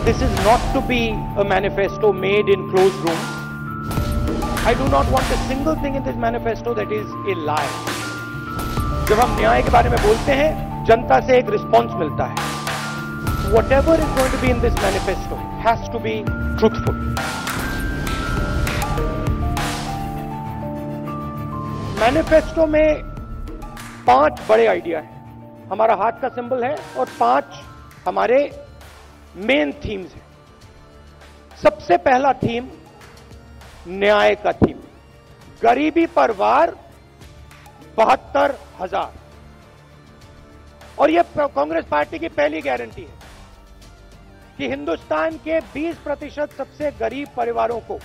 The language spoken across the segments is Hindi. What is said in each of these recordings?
This is not to be a manifesto made in closed rooms. I do not want a single thing in this manifesto that is a lie. जब हम न्याय के बारे में बोलते हैं, जनता से एक रिस्पॉन्स मिलता है. Whatever is going to be in this manifesto has to be truthful. Manifesto में 5 बड़े आइडिया हैं. हमारा हाथ का सिंबल है और 5 हमारे मेन थीम्स हैं. सबसे पहला थीम न्याय का थीम. गरीबी पर वार 72,000. और यह कांग्रेस पार्टी की पहली गारंटी है कि हिंदुस्तान के 20% सबसे गरीब परिवारों को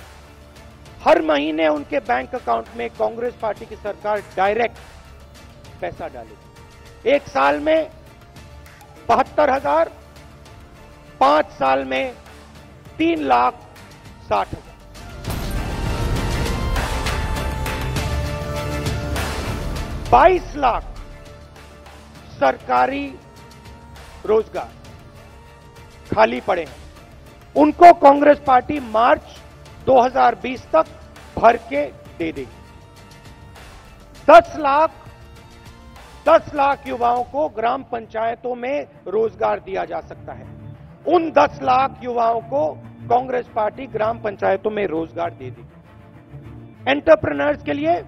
हर महीने उनके बैंक अकाउंट में कांग्रेस पार्टी की सरकार डायरेक्ट पैसा डालेगी. 1 साल में 72,000, 5 साल में 3,60,000. 22 लाख सरकारी रोजगार खाली पड़े हैं. उनको कांग्रेस पार्टी मार्च 2020 तक भर के दे देगी. 10 लाख युवाओं को ग्राम पंचायतों में रोजगार दिया जा सकता है. उन 10 लाख युवाओं को कांग्रेस पार्टी ग्राम पंचायतों में रोजगार दे देगी. एंटरप्रेन्योर्स के लिए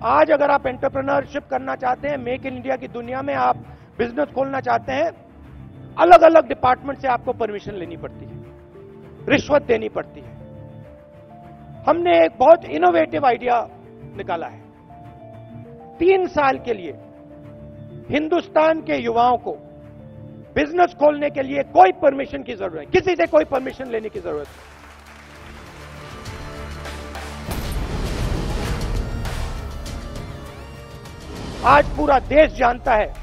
आज अगर आप एंटरप्रेन्योरशिप करना चाहते हैं, मेक इन इंडिया की दुनिया में आप बिजनेस खोलना चाहते हैं, अलग अलग डिपार्टमेंट से आपको परमिशन लेनी पड़ती है, रिश्वत देनी पड़ती है. हमने एक बहुत इनोवेटिव आइडिया निकाला है. 3 साल के लिए हिंदुस्तान के युवाओं को बिजनेस खोलने के लिए कोई परमिशन की जरूरत नहीं, किसी से कोई परमिशन लेने की जरूरत नहीं. आज पूरा देश जानता है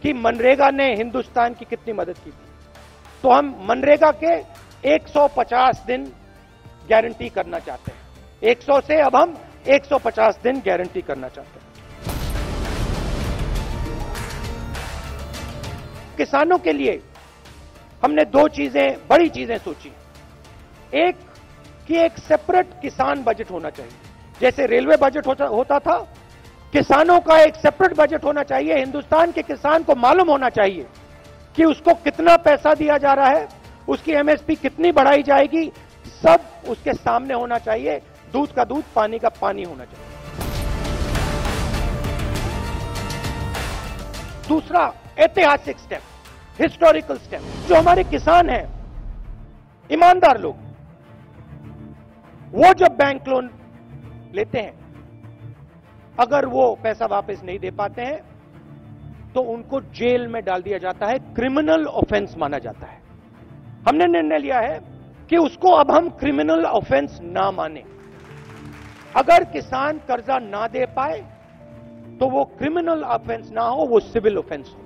कि मनरेगा ने हिंदुस्तान की कितनी मदद की थी. तो हम मनरेगा के 150 दिन गारंटी करना चाहते हैं. 100 से अब हम 150 दिन गारंटी करना चाहते हैं. किसानों के लिए हमने 2 बड़ी चीजें सोची. एक कि एक सेपरेट किसान बजट होना चाहिए. जैसे रेलवे बजट होता था, किसानों का एक सेपरेट बजट होना चाहिए. हिंदुस्तान के किसान को मालूम होना चाहिए कि उसको कितना पैसा दिया जा रहा है, उसकी एमएसपी कितनी बढ़ाई जाएगी, सब उसके सामने होना चाहिए. दूध का दूध, पानी का पानी होना चाहिए. दूसरा ऐतिहासिक स्टेप, हिस्टोरिकल स्टेप, जो हमारे किसान हैं, ईमानदार लोग, वो जब बैंक लोन लेते हैं, अगर वो पैसा वापस नहीं दे पाते हैं तो उनको जेल में डाल दिया जाता है, क्रिमिनल ऑफेंस माना जाता है. हमने निर्णय लिया है कि उसको अब हम क्रिमिनल ऑफेंस ना माने. अगर किसान कर्जा ना दे पाए तो वो क्रिमिनल ऑफेंस ना हो, वो सिविल ऑफेंस हो.